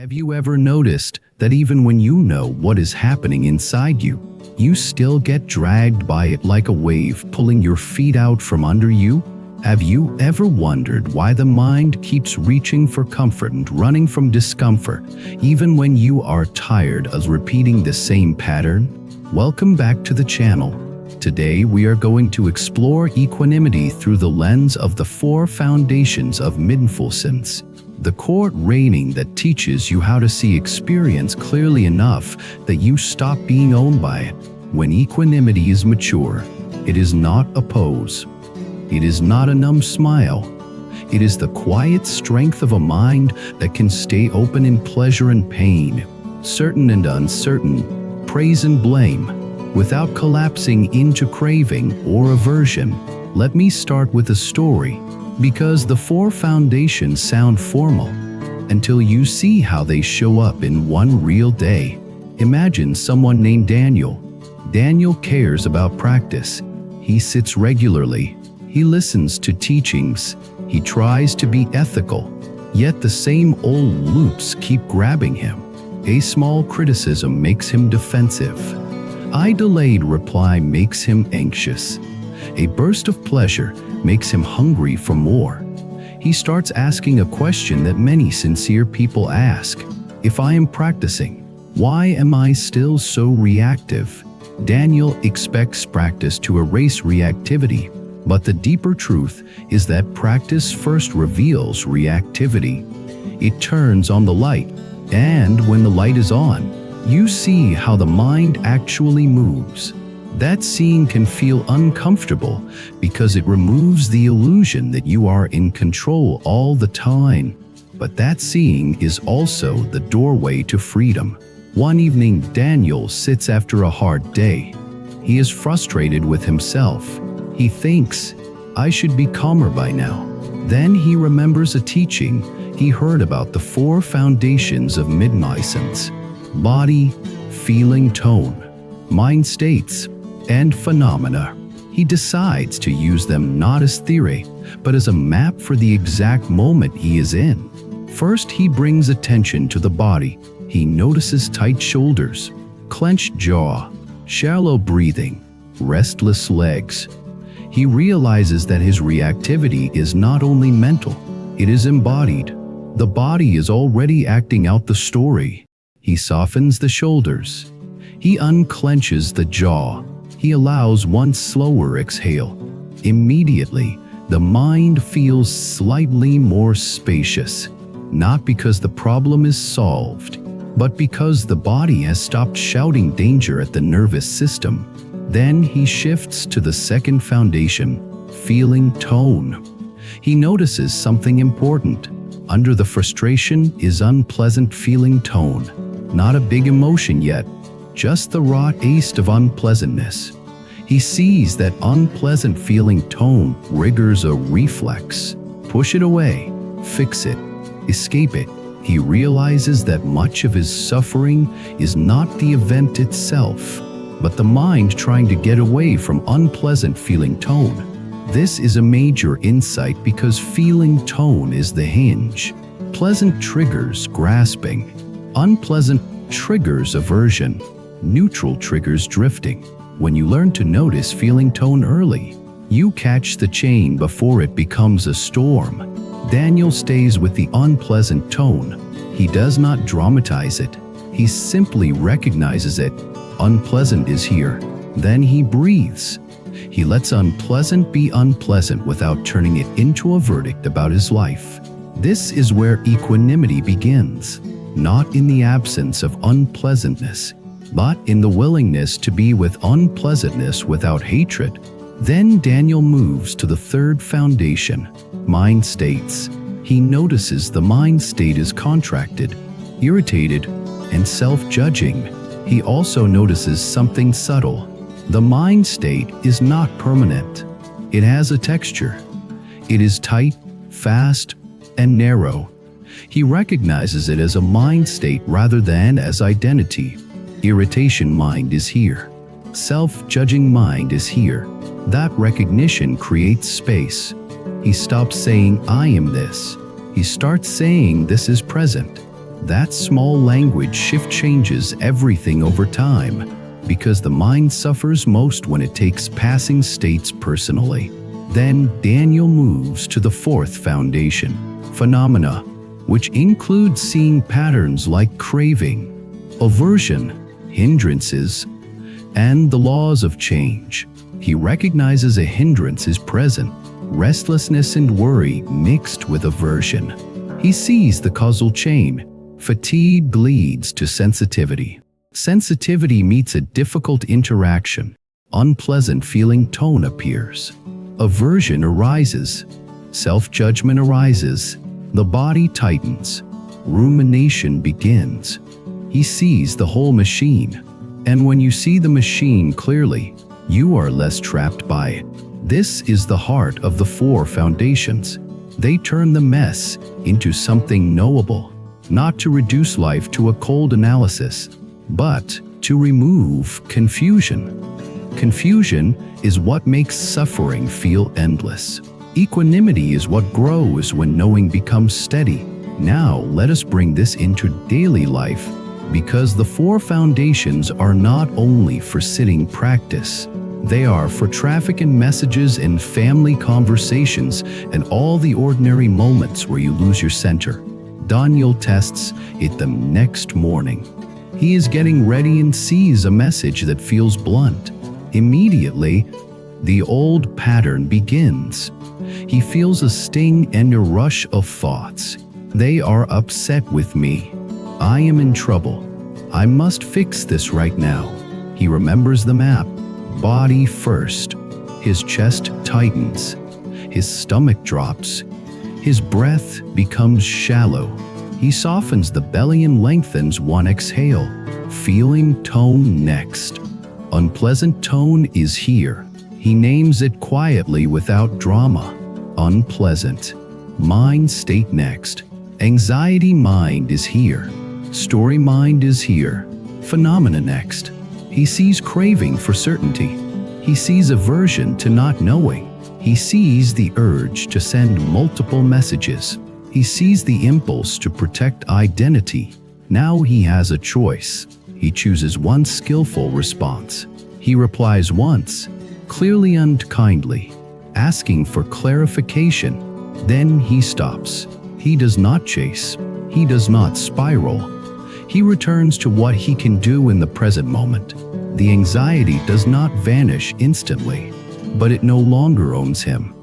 Have you ever noticed that even when you know what is happening inside you, you still get dragged by it like a wave pulling your feet out from under you? Have you ever wondered why the mind keeps reaching for comfort and running from discomfort, even when you are tired of repeating the same pattern? Welcome back to the channel. Today we are going to explore equanimity through the lens of the 4 foundations of mindfulness, the core training that teaches you how to see experience clearly enough that you stop being owned by it. When equanimity is mature, it is not a pose. It is not a numb smile. It is the quiet strength of a mind that can stay open in pleasure and pain, certain and uncertain, praise and blame, without collapsing into craving or aversion. Let me start with a story, because the 4 foundations sound formal until you see how they show up in one real day. Imagine someone named Daniel. Daniel cares about practice. He sits regularly. He listens to teachings. He tries to be ethical. Yet the same old loops keep grabbing him. A small criticism makes him defensive. A delayed reply makes him anxious. A burst of pleasure makes him hungry for more. He starts asking a question that many sincere people ask. If I am practicing, why am I still so reactive? Daniel expects practice to erase reactivity, but the deeper truth is that practice first reveals reactivity. It turns on the light, and when the light is on, you see how the mind actually moves. That seeing can feel uncomfortable because it removes the illusion that you are in control all the time. But that seeing is also the doorway to freedom. One evening, Daniel sits after a hard day. He is frustrated with himself. He thinks, I should be calmer by now. Then he remembers a teaching he heard about the 4 foundations of mindfulness: body, feeling, tone, mind states, and phenomena. He decides to use them not as theory, but as a map for the exact moment he is in. First, he brings attention to the body. He notices tight shoulders, clenched jaw, shallow breathing, restless legs. He realizes that his reactivity is not only mental, it is embodied. The body is already acting out the story. He softens the shoulders. He unclenches the jaw. He allows one slower exhale. Immediately, the mind feels slightly more spacious, not because the problem is solved, but because the body has stopped shouting danger at the nervous system. Then he shifts to the 2nd foundation, feeling, tone. He notices something important. Under the frustration is unpleasant feeling tone. Not a big emotion yet, just the raw taste of unpleasantness. He sees that unpleasant feeling tone triggers a reflex. Push it away, fix it, escape it. He realizes that much of his suffering is not the event itself, but the mind trying to get away from unpleasant feeling tone. This is a major insight because feeling tone is the hinge. Pleasant triggers grasping. Unpleasant triggers aversion. Neutral triggers drifting. When you learn to notice feeling tone early, you catch the chain before it becomes a storm. Daniel stays with the unpleasant tone. He does not dramatize it. He simply recognizes it. Unpleasant is here. Then he breathes. He lets unpleasant be unpleasant without turning it into a verdict about his life. This is where equanimity begins, not in the absence of unpleasantness, but in the willingness to be with unpleasantness without hatred. Then Daniel moves to the 3rd foundation, mind states. He notices the mind state is contracted, irritated, and self-judging. He also notices something subtle. The mind state is not permanent. It has a texture. It is tight, fast, and narrow. He recognizes it as a mind state rather than as identity. Irritation mind is here. Self-judging mind is here. That recognition creates space. He stops saying, I am this. He starts saying, this is present. That small language shift changes everything over time, because the mind suffers most when it takes passing states personally. Then Daniel moves to the fourth foundation, phenomena, which includes seeing patterns like craving, aversion, hindrances, and the laws of change. He recognizes a hindrance is present, restlessness and worry mixed with aversion. He sees the causal chain. Fatigue leads to sensitivity. Sensitivity meets a difficult interaction. Unpleasant feeling tone appears. Aversion arises. Self-judgment arises. The body tightens. Rumination begins. He sees the whole machine. And when you see the machine clearly, you are less trapped by it. This is the heart of the four foundations. They turn the mess into something knowable. Not to reduce life to a cold analysis, but to remove confusion. Confusion is what makes suffering feel endless. Equanimity is what grows when knowing becomes steady. Now let us bring this into daily life, because the four foundations are not only for sitting practice. They are for traffic and messages and family conversations and all the ordinary moments where you lose your center. Daniel tests it the next morning. He is getting ready and sees a message that feels blunt. Immediately, the old pattern begins. He feels a sting and a rush of thoughts. They are upset with me. I am in trouble. I must fix this right now. He remembers the map. Body first. His chest tightens. His stomach drops. His breath becomes shallow. He softens the belly and lengthens one exhale. Feeling tone next. Unpleasant tone is here. He names it quietly without drama. Unpleasant. Mind state next. Anxiety mind is here. Story mind is here. Phenomena next. He sees craving for certainty. He sees aversion to not knowing. He sees the urge to send multiple messages. He sees the impulse to protect identity. Now he has a choice. He chooses one skillful response. He replies once, clearly and kindly, asking for clarification. Then he stops. He does not chase. He does not spiral. He returns to what he can do in the present moment. The anxiety does not vanish instantly, but it no longer owns him.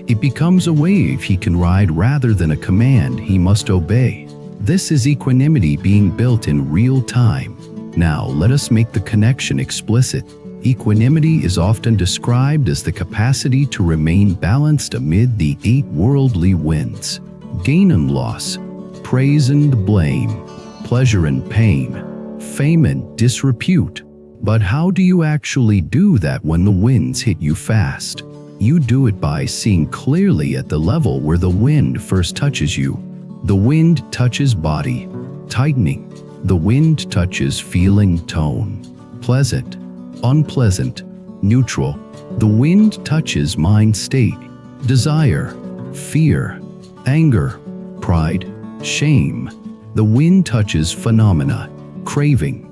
It becomes a wave he can ride rather than a command he must obey. This is equanimity being built in real time. Now let us make the connection explicit. Equanimity is often described as the capacity to remain balanced amid the 8 worldly winds: gain and loss, praise and blame, pleasure and pain, fame and disrepute. But how do you actually do that when the winds hit you fast? You do it by seeing clearly at the level where the wind first touches you. The wind touches body, tightening. The wind touches feeling tone, pleasant, unpleasant, neutral. The wind touches mind state, desire, fear, anger, pride, shame. The wind touches phenomena, craving,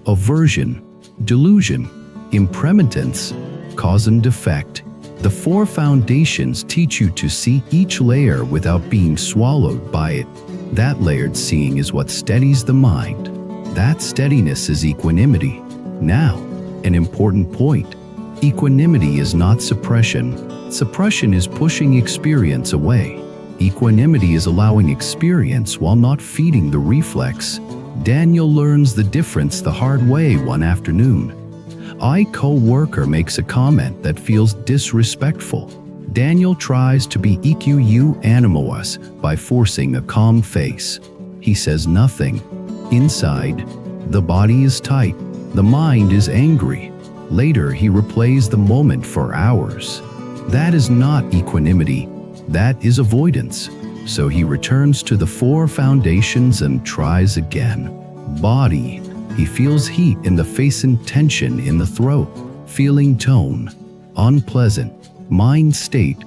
aversion, delusion, impermanence, cause and effect. The 4 foundations teach you to see each layer without being swallowed by it. That layered seeing is what steadies the mind. That steadiness is equanimity. Now, an important point. Equanimity is not suppression. Suppression is pushing experience away. Equanimity is allowing experience while not feeding the reflex. Daniel learns the difference the hard way one afternoon. A co-worker makes a comment that feels disrespectful. Daniel tries to be equanimous by forcing a calm face. He says nothing. Inside, the body is tight. The mind is angry. Later, he replays the moment for hours. That is not equanimity. That is avoidance. So he returns to the 4 foundations and tries again. Body. He feels heat in the face and tension in the throat. Feeling tone. Unpleasant. Mind state.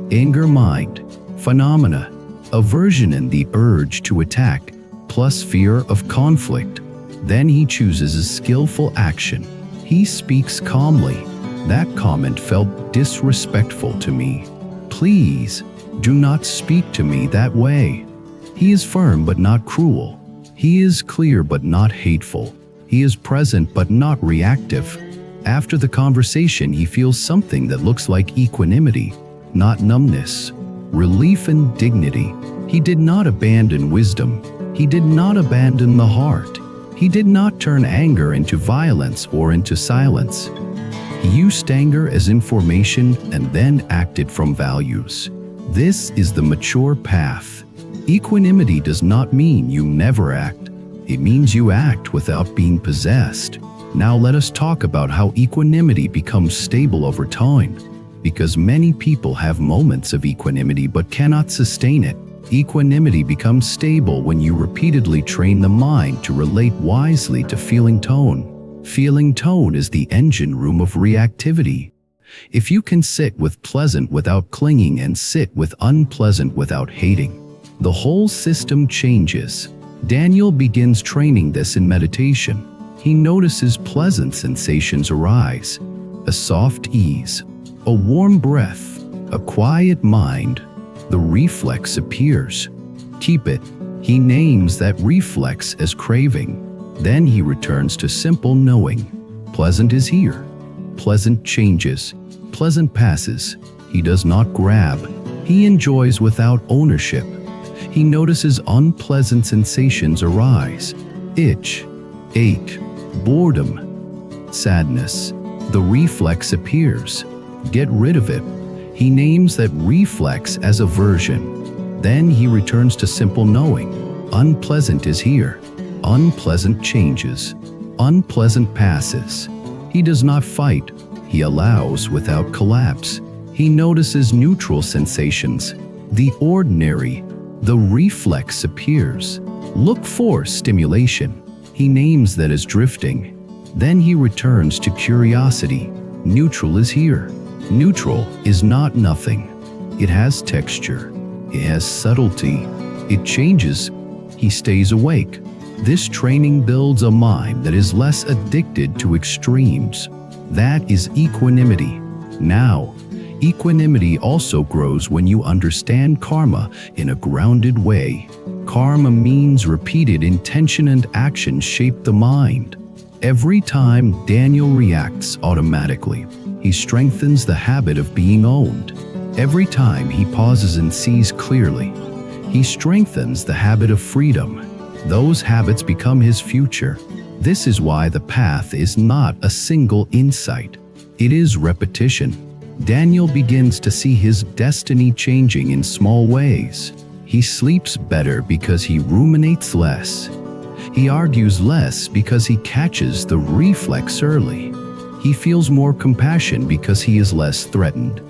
Anger mind. Phenomena. Aversion and the urge to attack. plus fear of conflict. Then he chooses a skillful action. He speaks calmly. That comment felt disrespectful to me. Please, do not speak to me that way. He is firm but not cruel. He is clear but not hateful. He is present but not reactive. After the conversation, he feels something that looks like equanimity, not numbness, relief and dignity. He did not abandon wisdom. He did not abandon the heart. He did not turn anger into violence or into silence. He used anger as information and then acted from values. This is the mature path. Equanimity does not mean you never act. It means you act without being possessed. Now let us talk about how equanimity becomes stable over time. Because many people have moments of equanimity but cannot sustain it. Equanimity becomes stable when you repeatedly train the mind to relate wisely to feeling tone. Feeling tone is the engine room of reactivity. If you can sit with pleasant without clinging and sit with unpleasant without hating, the whole system changes. Daniel begins training this in meditation. He notices pleasant sensations arise, a soft ease, a warm breath, a quiet mind. The reflex appears. Keep it. He names that reflex as craving. Then he returns to simple knowing. Pleasant is here. Pleasant changes. Pleasant passes. He does not grab. He enjoys without ownership. He notices unpleasant sensations arise. Itch, ache, boredom, sadness. The reflex appears. Get rid of it. He names that reflex as aversion. Then he returns to simple knowing. Unpleasant is here. Unpleasant changes. Unpleasant passes. He does not fight. He allows without collapse. He notices neutral sensations. The ordinary. The reflex appears. Look for stimulation. He names that as drifting. Then he returns to curiosity. Neutral is here. Neutral is not nothing. It has texture. It has subtlety. It changes. He stays awake. This training builds a mind that is less addicted to extremes. That is equanimity. Now, equanimity also grows when you understand karma in a grounded way. Karma means repeated intention and action shape the mind. Every time Daniel reacts automatically, he strengthens the habit of being owned. Every time he pauses and sees clearly, he strengthens the habit of freedom. Those habits become his future. This is why the path is not a single insight. It is repetition. Daniel begins to see his destiny changing in small ways. He sleeps better because he ruminates less. He argues less because he catches the reflex early. He feels more compassion because he is less threatened.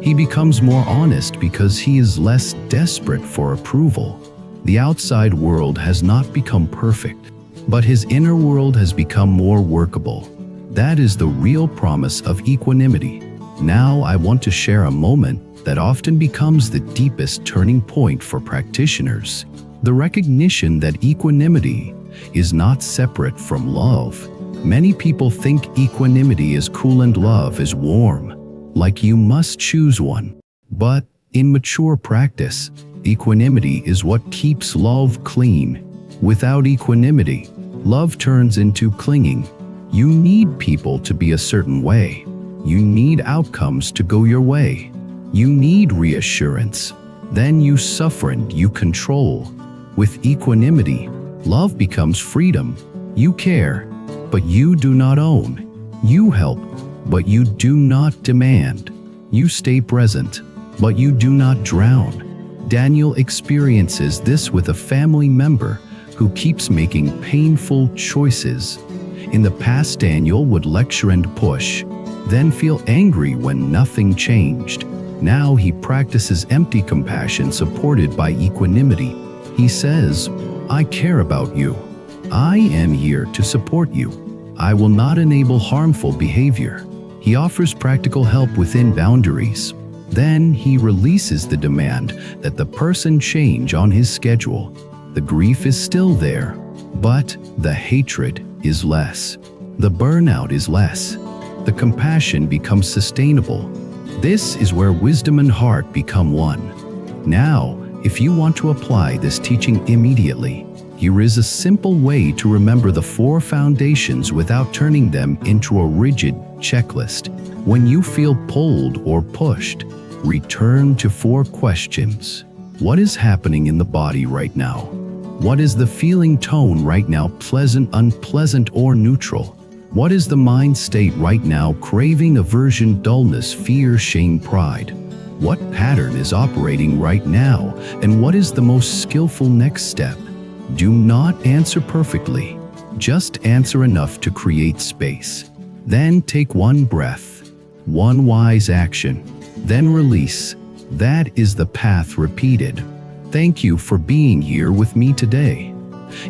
He becomes more honest because he is less desperate for approval. The outside world has not become perfect, but his inner world has become more workable. That is the real promise of equanimity. Now I want to share a moment that often becomes the deepest turning point for practitioners. The recognition that equanimity is not separate from love. Many people think equanimity is cool and love is warm, like you must choose one. But in mature practice, equanimity is what keeps love clean. Without equanimity, love turns into clinging. You need people to be a certain way. You need outcomes to go your way. You need reassurance. Then you suffer and you control. With equanimity, love becomes freedom. You care, but you do not own. You help, but you do not demand. You stay present, but you do not drown. Daniel experiences this with a family member who keeps making painful choices. In the past, Daniel would lecture and push, then feel angry when nothing changed. Now he practices empty compassion supported by equanimity. He says, I care about you. I am here to support you. I will not enable harmful behavior. He offers practical help within boundaries. Then he releases the demand that the person change on his schedule. The grief is still there, but the hatred is less. The burnout is less. The compassion becomes sustainable. This is where wisdom and heart become one. Now, if you want to apply this teaching immediately, here is a simple way to remember the 4 foundations without turning them into a rigid checklist. When you feel pulled or pushed, return to 4 questions. What is happening in the body right now? What is the feeling tone right now, pleasant, unpleasant, or neutral? What is the mind state right now, craving, aversion, dullness, fear, shame, pride? What pattern is operating right now, and what is the most skillful next step? Do not answer perfectly. Just answer enough to create space. Then take 1 breath, 1 wise action, then release. That is the path repeated. Thank you for being here with me today.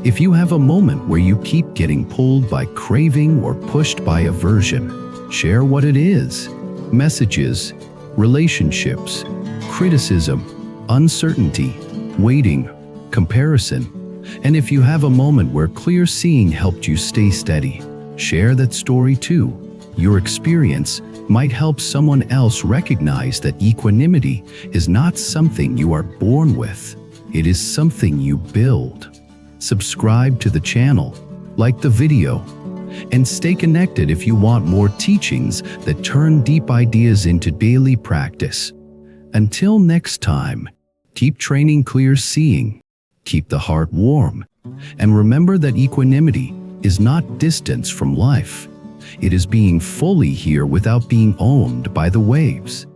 If you have a moment where you keep getting pulled by craving or pushed by aversion, share what it is. Messages, relationships, criticism, uncertainty, waiting, comparison. And if you have a moment where clear seeing helped you stay steady, share that story too. Your experience might help someone else recognize that equanimity is not something you are born with. It is something you build. Subscribe to the channel, like the video, and stay connected if you want more teachings that turn deep ideas into daily practice. Until next time, keep training clear seeing, keep the heart warm, and remember that equanimity is not distance from life. It is being fully here without being owned by the waves.